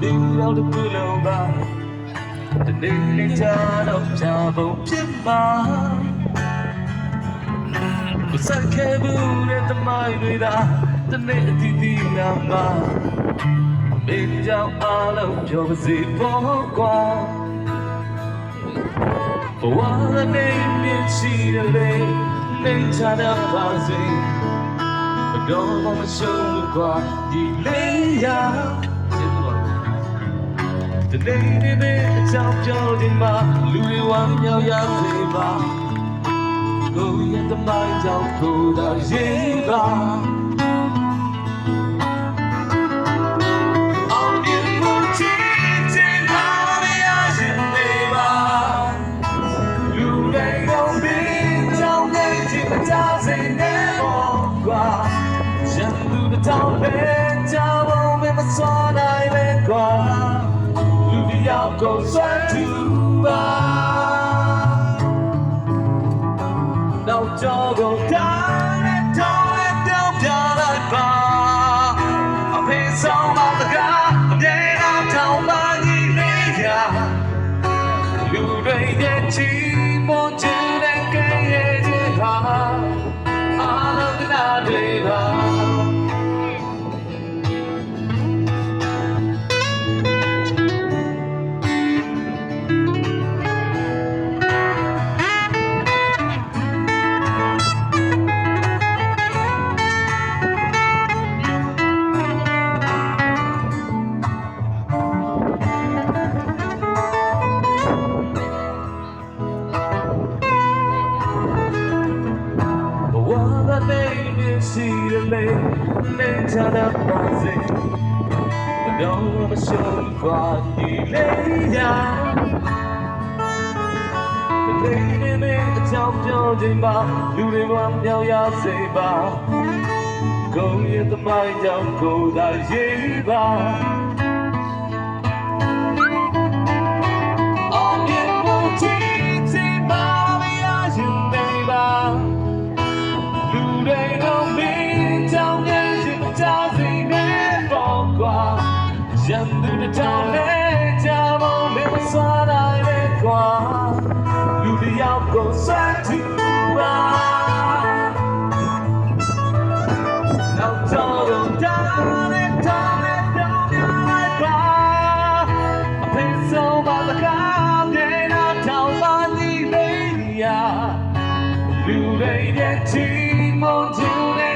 နေတော့တစ်ခုလုံးပါတနေ့နေ့ချတော့ဖြာဖို့ဖြစ်မှာမဆက်ခဲ့ဘူးတဲ့တမိုင်းတွေသာတနေ့အတီးတီးနာမှာမင်းကြောင့်အားလုံးပြောပါစေပေါ့ကွာဘဝနဲ့မြင်ရှိတယ်လေနေချတာပါစေဘယ်တော့မှမရှုံးဘူးကွာဒီလေးရာတနေ့နေ့အကြောင်းပြောခြင်းမှာလူတွေဝမ်းမြောက်ရစေပါကိုယ့်ရဲ့တမိုင်းကြောင့်ကိုယ်သာရေးပါတောင်းပဲကြောင်းမမစွာနိုင်ပဲကွာလူတယောက်ကိုစွမ်းထူပါတော့ကြောကိုတားနဲ့တောင်းနဲ့တောင်းပြလိုက်ပါအဖေဆောင်ပါတကားအမြဲတမ်းတောင်းပါကြီးလေးရလူတွေရဲ့ချီးမွမ်းခြင်းနဲ့ကဲရဲ့ခြင်းဟာအားလုံးကနာတွေပါရှိတယ်လေနေချတာပါစေဘယ်တော့မှရှုံးခွာဒီလေးရာဒီလေးနဲ့အကြောင်းပြောခြင်းပါလူတွေဝမ်းမြောက်ရစေပါကိုယ့်ရဲ့သမိုင်းကြောင့်ကိုယ်သာရေးပါရန်သူတထောင်နဲ့ကြာဖို့မင်းစွာနိုင်ပဲကွာလူတယောက်ကိုစွမ်းထူပါနောက်တော့တားနဲ့တောင်းနဲ့တောင်းပြလိုက်ပါအဖေဆုံးပါတကားပြေနာထောင်ပါနေလေရာလူတွေရဲ့ချီးမွမ်းခြင်း